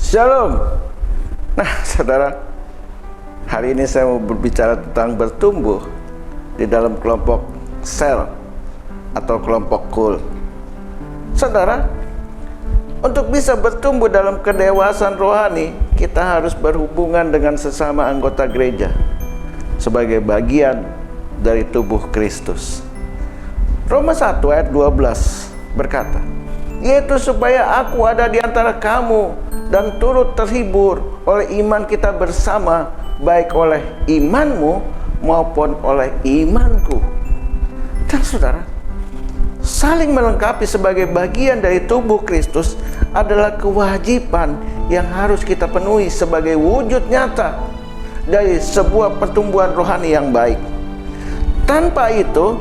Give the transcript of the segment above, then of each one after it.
Shalom. Nah, saudara, hari ini saya mau berbicara tentang bertumbuh di dalam kelompok sel atau kelompok kul. Saudara, untuk bisa bertumbuh dalam kedewasaan rohani, kita harus berhubungan dengan sesama anggota gereja sebagai bagian dari tubuh Kristus. Roma 1 ayat 12 berkata, yaitu supaya aku ada di antara kamu dan turut terhibur oleh iman kita bersama, baik oleh imanmu maupun oleh imanku. Dan saudara, saling melengkapi sebagai bagian dari tubuh Kristus adalah kewajiban yang harus kita penuhi sebagai wujud nyata dari sebuah pertumbuhan rohani yang baik. Tanpa itu,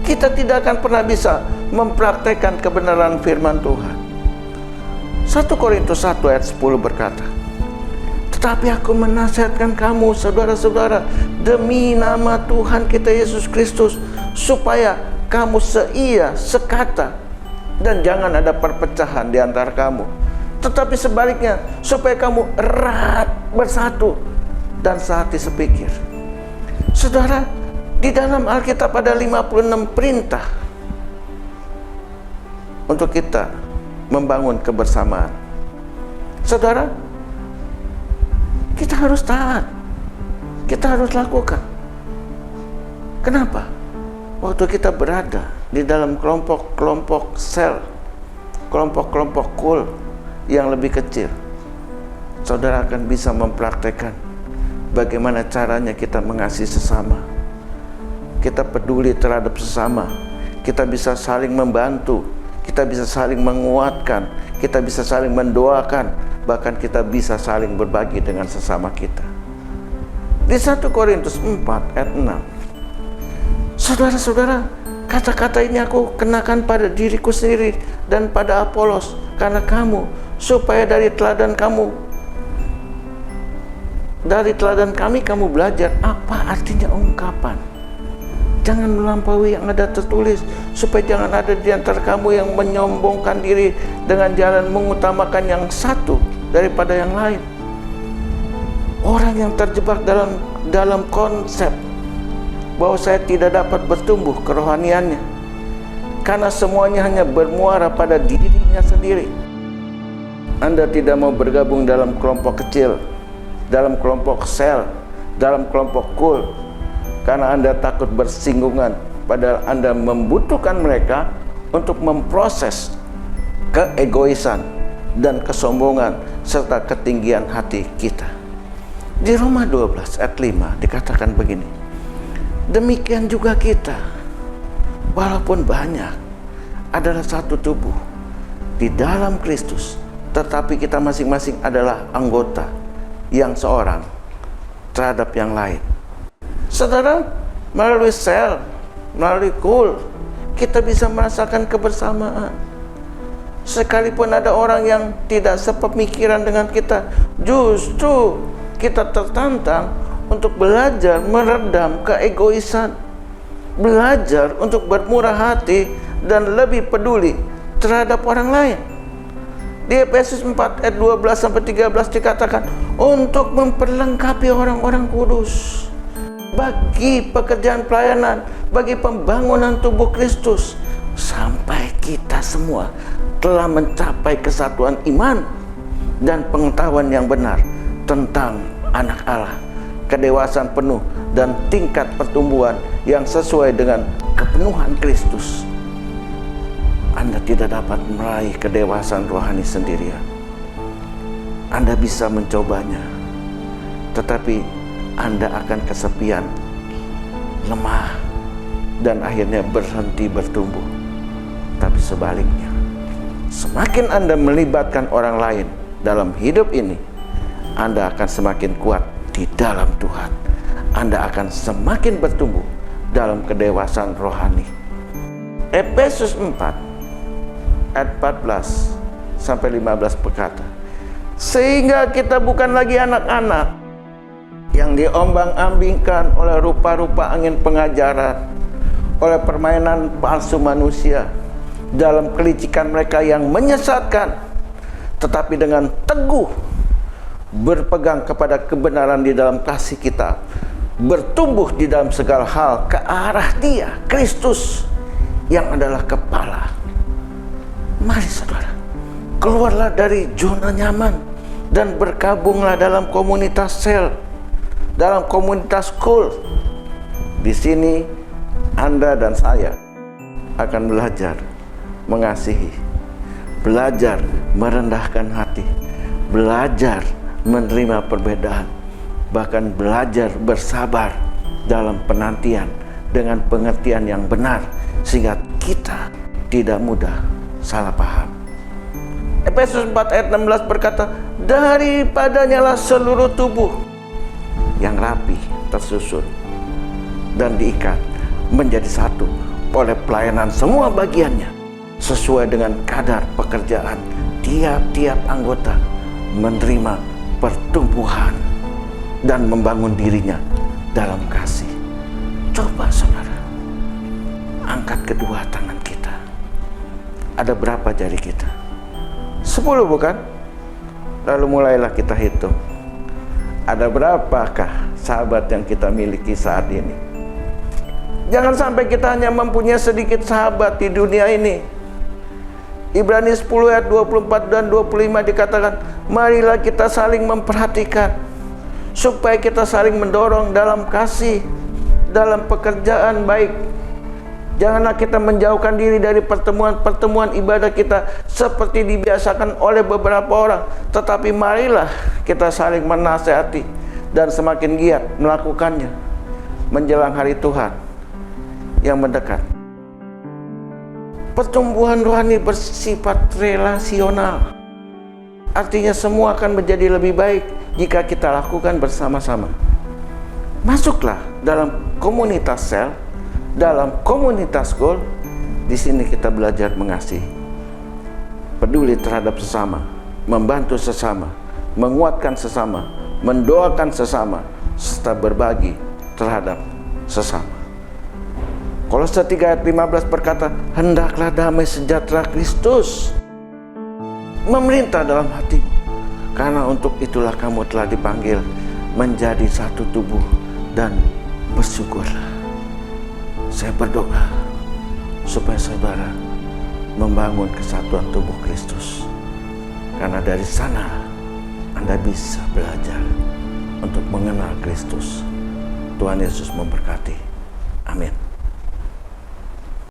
kita tidak akan pernah bisa mempraktekkan kebenaran firman Tuhan. 1 Korintus 1 ayat 10 berkata, tetapi aku menasihatkan kamu, saudara-saudara, demi nama Tuhan kita Yesus Kristus, supaya kamu seia, sekata, dan jangan ada perpecahan di antara kamu. Tetapi sebaliknya, supaya kamu erat bersatu dan sehati sepikir. Saudara, di dalam Alkitab ada 56 perintah untuk kita membangun kebersamaan. Saudara, kita harus taat, kita harus lakukan. Kenapa? Waktu kita berada di dalam kelompok-kelompok sel, kelompok-kelompok kul yang lebih kecil, saudara akan bisa mempraktekkan bagaimana caranya kita mengasihi sesama, kita peduli terhadap sesama, kita bisa saling membantu, kita bisa saling menguatkan, kita bisa saling mendoakan, bahkan kita bisa saling berbagi dengan sesama kita. Di 1 Korintus 4 ayat 6, saudara-saudara, kata-kata ini aku kenakan pada diriku sendiri dan pada Apolos karena kamu, supaya dari teladan kami kamu belajar apa artinya ungkapan. Jangan melampaui yang ada tertulis, supaya jangan ada di antara kamu yang menyombongkan diri dengan jalan mengutamakan yang satu daripada yang lain. Orang yang terjebak dalam konsep bahwa saya tidak dapat bertumbuh kerohaniannya karena semuanya hanya bermuara pada dirinya sendiri. Anda tidak mau bergabung dalam kelompok kecil, dalam kelompok sel, dalam kelompok kul, karena Anda takut bersinggungan, padahal Anda membutuhkan mereka untuk memproses keegoisan dan kesombongan serta ketinggian hati kita. Di Roma 12 ayat 5 dikatakan begini, demikian juga kita, walaupun banyak, adalah satu tubuh di dalam Kristus, tetapi kita masing-masing adalah anggota yang seorang terhadap yang lain. Saudara, melalui sel, melalui kul, kita bisa merasakan kebersamaan. Sekalipun ada orang yang tidak sepemikiran dengan kita, justru kita tertantang untuk belajar meredam keegoisan, belajar untuk bermurah hati dan lebih peduli terhadap orang lain. Di Efesus 4 ayat 12-13 dikatakan, untuk memperlengkapi orang-orang kudus bagi pekerjaan pelayanan, bagi pembangunan tubuh Kristus, sampai kita semua telah mencapai kesatuan iman dan pengetahuan yang benar tentang anak Allah, kedewasaan penuh dan tingkat pertumbuhan yang sesuai dengan kepenuhan Kristus. Anda tidak dapat meraih kedewasaan rohani sendirian. Anda bisa mencobanya, tetapi Anda akan kesepian, lemah, dan akhirnya berhenti bertumbuh. Tapi sebaliknya, semakin Anda melibatkan orang lain dalam hidup ini, Anda akan semakin kuat di dalam Tuhan. Anda akan semakin bertumbuh dalam kedewasaan rohani. Efesus 4 ayat 14-15 berkata, sehingga kita bukan lagi anak-anak yang diombang-ambingkan oleh rupa-rupa angin pengajaran, oleh permainan palsu manusia, dalam kelicikan mereka yang menyesatkan, tetapi dengan teguh berpegang kepada kebenaran di dalam kasih kita, bertumbuh di dalam segala hal ke arah Dia, Kristus, yang adalah kepala. Mari saudara, keluarlah dari zona nyaman dan bergabunglah dalam komunitas sel, dalam komunitas cool. Di sini Anda dan saya akan belajar mengasihi, belajar merendahkan hati, belajar menerima perbedaan, bahkan belajar bersabar dalam penantian dengan pengertian yang benar, sehingga kita tidak mudah salah paham. Efesus 4 ayat 16 berkata, daripadanya lah seluruh tubuh yang rapi tersusun dan diikat menjadi satu oleh pelayanan semua bagiannya sesuai dengan kadar pekerjaan tiap-tiap anggota, menerima pertumbuhan dan membangun dirinya dalam kasih. Coba saudara, angkat kedua tangan kita. Ada berapa jari kita? 10 bukan? Lalu mulailah kita hitung. Ada berapakah sahabat yang kita miliki saat ini? Jangan sampai kita hanya mempunyai sedikit sahabat di dunia ini. Ibrani 10 ayat 24 dan 25 dikatakan, marilah kita saling memperhatikan, supaya kita saling mendorong dalam kasih, dalam pekerjaan baik. Janganlah kita menjauhkan diri dari pertemuan-pertemuan ibadah kita seperti dibiasakan oleh beberapa orang, tetapi marilah kita saling menasehati dan semakin giat melakukannya menjelang hari Tuhan yang mendekat. Pertumbuhan rohani bersifat relasional. Artinya semua akan menjadi lebih baik jika kita lakukan bersama-sama. Masuklah dalam komunitas sel, dalam komunitas goal. Di sini kita belajar mengasihi, peduli terhadap sesama, membantu sesama, menguatkan sesama, mendoakan sesama, serta berbagi terhadap sesama. Kolose 3 ayat 15 berkata, hendaklah damai sejahtera Kristus memerintah dalam hatimu, karena untuk itulah kamu telah dipanggil menjadi satu tubuh, dan bersyukurlah. Saya berdoa supaya saudara membangun kesatuan tubuh Kristus, karena dari sana Anda bisa belajar untuk mengenal Kristus. Tuhan Yesus memberkati. Amin.